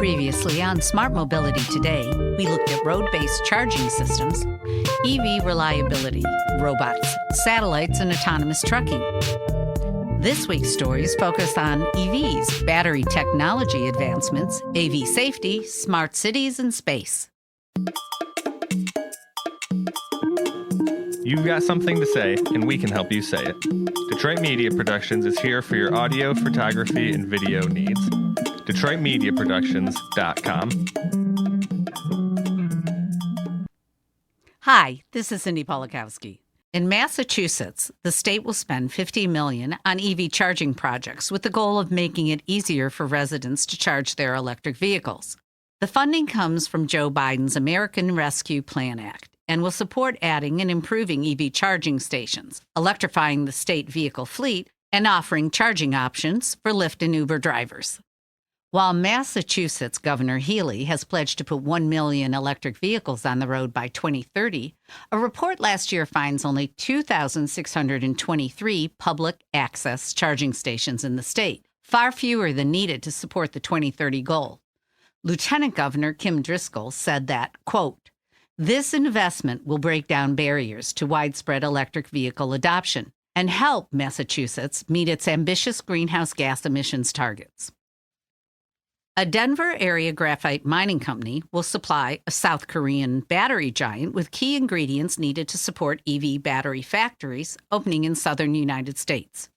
Previously on Smart Mobility Today, we looked at road-based charging systems, EV reliability, robots, satellites, and autonomous trucking. This week's stories focus on EVs, battery technology advancements, AV safety, smart cities, and space. You've got something to say, and we can help you say it. Detroit Media Productions is here for your audio, photography, and video needs. DetroitMediaProductions.com. Hi, this is Cindy Polakowski. In Massachusetts, the state will spend $50 million on EV charging projects with the goal of making it easier for residents to charge their electric vehicles. The funding comes from Joe Biden's American Rescue Plan Act and will support adding and improving EV charging stations, electrifying the state vehicle fleet, and offering charging options for Lyft and Uber drivers. While Massachusetts Governor Healey has pledged to put 1 million electric vehicles on the road by 2030, a report last year finds only 2,623 public access charging stations in the state, far fewer than needed to support the 2030 goal. Lieutenant Governor Kim Driscoll said that, quote, "This investment will break down barriers to widespread electric vehicle adoption and help Massachusetts meet its ambitious greenhouse gas emissions targets." A Denver area graphite mining company will supply a South Korean battery giant with key ingredients needed to support EV battery factories opening in southern United States.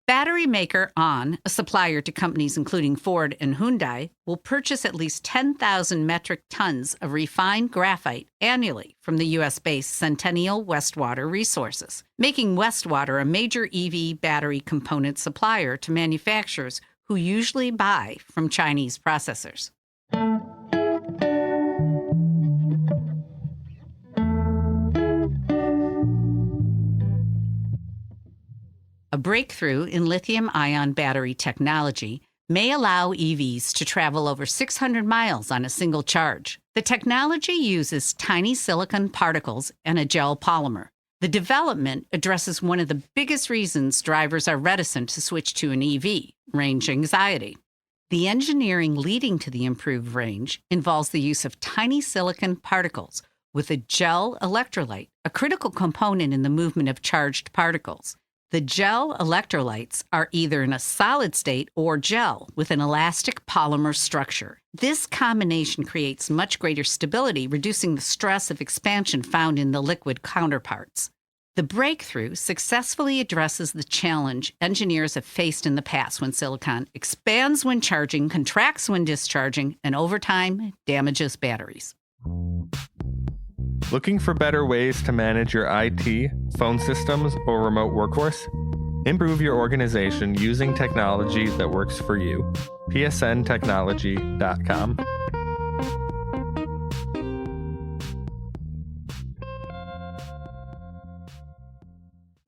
Battery maker ON, a supplier to companies including Ford and Hyundai, will purchase at least 10,000 metric tons of refined graphite annually from the U.S.-based Centennial Westwater Resources, making Westwater a major EV battery component supplier to manufacturers who usually buy from Chinese processors. A breakthrough in lithium-ion battery technology may allow EVs to travel over 600 miles on a single charge. The technology uses tiny silicon particles and a gel polymer. The development addresses one of the biggest reasons drivers are reticent to switch to an EV, range anxiety. The engineering leading to the improved range involves the use of tiny silicon particles with a gel electrolyte, a critical component in the movement of charged particles. The gel electrolytes are either in a solid state or gel with an elastic polymer structure. This combination creates much greater stability, reducing the stress of expansion found in the liquid counterparts. The breakthrough successfully addresses the challenge engineers have faced in the past when silicon expands when charging, contracts when discharging, and over time damages batteries. Looking for better ways to manage your IT, phone systems, or remote workforce? Improve your organization using technology that works for you. psntechnology.com.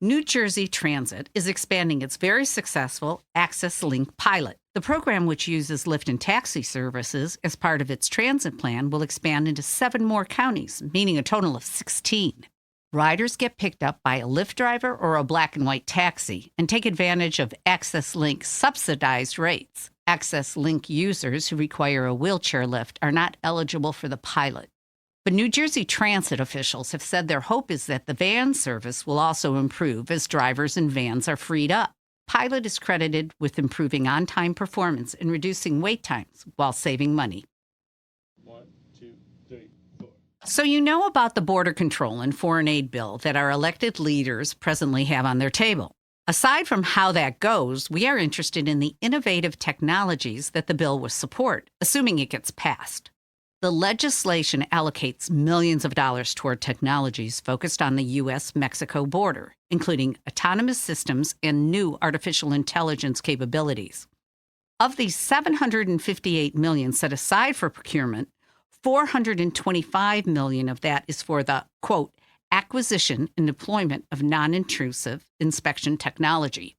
New Jersey Transit is expanding its very successful Access Link pilot. The program, which uses Lyft and taxi services as part of its transit plan, will expand into 7 more counties, meaning a total of 16. Riders get picked up by a Lyft driver or a black and white taxi and take advantage of Access Link's subsidized rates. Access Link users who require a wheelchair lift are not eligible for the pilot. But New Jersey Transit officials have said their hope is that the van service will also improve as drivers and vans are freed up. Pilot is credited with improving on-time performance and reducing wait times while saving money. 1, 2, 3, 4. So you know about the border control and foreign aid bill that our elected leaders presently have on their table. Aside from how that goes, we are interested in the innovative technologies that the bill will support, assuming it gets passed. The legislation allocates millions of dollars toward technologies focused on the U.S.-Mexico border, including autonomous systems and new artificial intelligence capabilities. Of the $758 million set aside for procurement, $425 million of that is for the, quote, acquisition and deployment of non-intrusive inspection technology.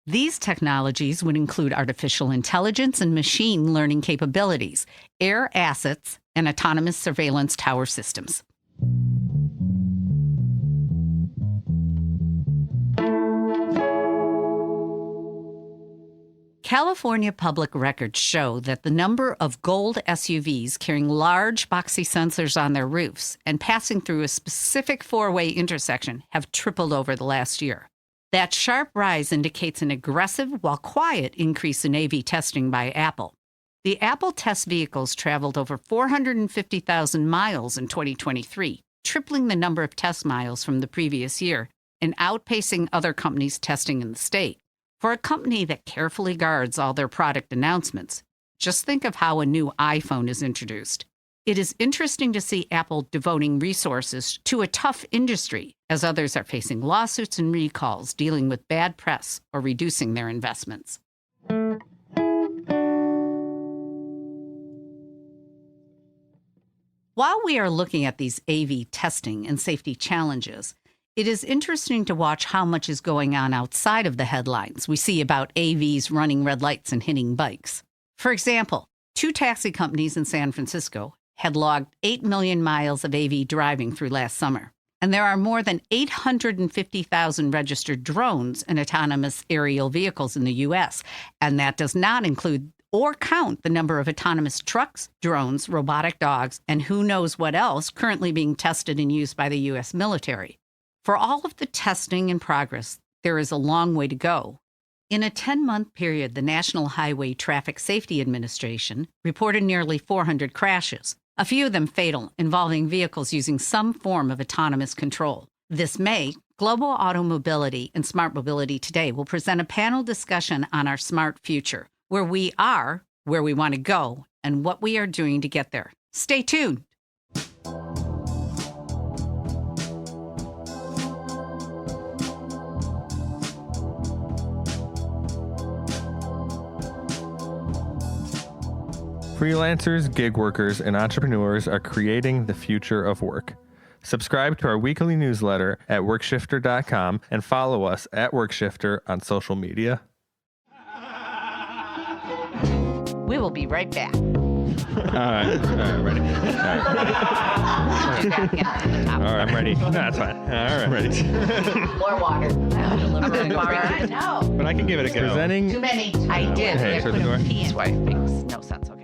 These technologies would include artificial intelligence and machine learning capabilities, air assets, and autonomous surveillance tower systems. California public records show that the number of gold SUVs carrying large boxy sensors on their roofs and passing through a specific four-way intersection have tripled over the last year. That sharp rise indicates an aggressive while quiet increase in AV testing by Apple. The Apple test vehicles traveled over 450,000 miles in 2023, tripling the number of test miles from the previous year and outpacing other companies testing in the state. For a company that carefully guards all their product announcements, just think of how a new iPhone is introduced. It is interesting to see Apple devoting resources to a tough industry as others are facing lawsuits and recalls, dealing with bad press, or reducing their investments. While we are looking at these AV testing and safety challenges, it is interesting to watch how much is going on outside of the headlines we see about AVs running red lights and hitting bikes. For example, 2 taxi companies in San Francisco had logged 8 million miles of AV driving through last summer. And there are more than 850,000 registered drones and autonomous aerial vehicles in the U.S., and that does not include or count the number of autonomous trucks, drones, robotic dogs, and who knows what else currently being tested and used by the U.S. military. For all of the testing and progress, there is a long way to go. In a 10-month period, the National Highway Traffic Safety Administration reported nearly 400 crashes, a few of them fatal, involving vehicles using some form of autonomous control. This May, Global Automobility and Smart Mobility Today will present a panel discussion on our smart future, where we are, where we want to go, and what we are doing to get there. Stay tuned. Freelancers, gig workers, and entrepreneurs are creating the future of work. Subscribe to our weekly newsletter at workshifter.com and follow us at Workshifter on social media. We will be right back. All right, ready. All right, I'm ready. No, that's fine. All right, ready. More water. I know. But I can give it a go. Presenting. Too many. I did. Hey, I shut put the door. a pee in. It makes no sense. Okay.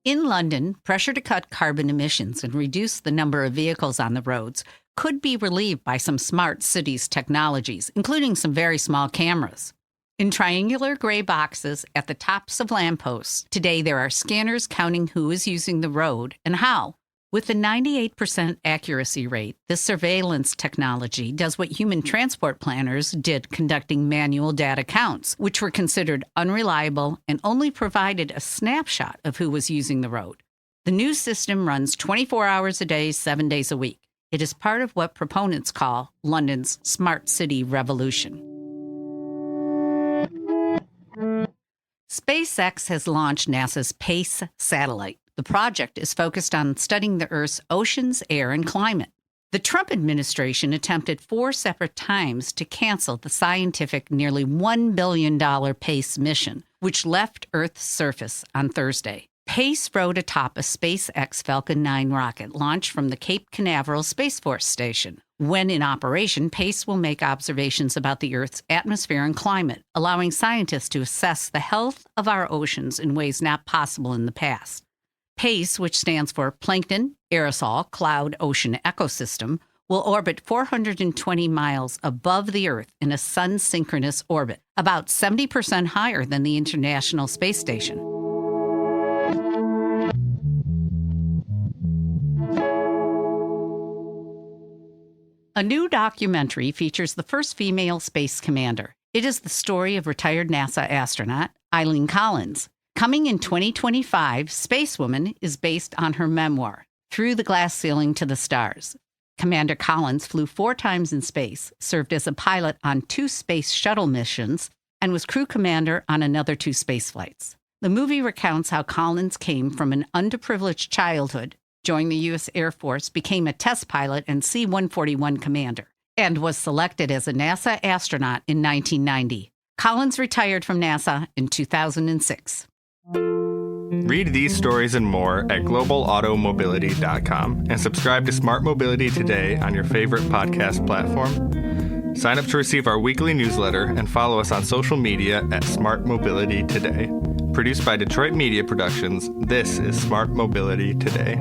In London, pressure to cut carbon emissions and reduce the number of vehicles on the roads could be relieved by some smart cities technologies, including some very small cameras. In triangular gray boxes at the tops of lampposts, today there are scanners counting who is using the road and how. With a 98% accuracy rate, this surveillance technology does what human transport planners did conducting manual data counts, which were considered unreliable and only provided a snapshot of who was using the road. The new system runs 24 hours a day, 7 days a week. It is part of what proponents call London's smart city revolution. SpaceX has launched NASA's PACE satellite. The project is focused on studying the Earth's oceans, air, and climate. The Trump administration attempted 4 separate times to cancel the scientific nearly $1 billion PACE mission, which left Earth's surface on Thursday. PACE rode atop a SpaceX Falcon 9 rocket launched from the Cape Canaveral Space Force Station. When in operation, PACE will make observations about the Earth's atmosphere and climate, allowing scientists to assess the health of our oceans in ways not possible in the past. PACE, which stands for Plankton, Aerosol, Cloud, Ocean, Ecosystem, will orbit 420 miles above the Earth in a sun-synchronous orbit, about 70% higher than the International Space Station. A new documentary features the first female space commander. It is the story of retired NASA astronaut Eileen Collins. Coming in 2025, Spacewoman is based on her memoir, Through the Glass Ceiling to the Stars. Commander Collins flew 4 times in space, served as a pilot on 2 space shuttle missions, and was crew commander on another 2 space flights. The movie recounts how Collins came from an underprivileged childhood, joined the U.S. Air Force, became a test pilot and C-141 commander, and was selected as a NASA astronaut in 1990. Collins retired from NASA in 2006. Read these stories and more at globalautomobility.com and subscribe to Smart Mobility Today on your favorite podcast platform. Sign up to receive our weekly newsletter and follow us on social media at Smart Mobility Today. Produced by Detroit Media Productions, this is Smart Mobility Today.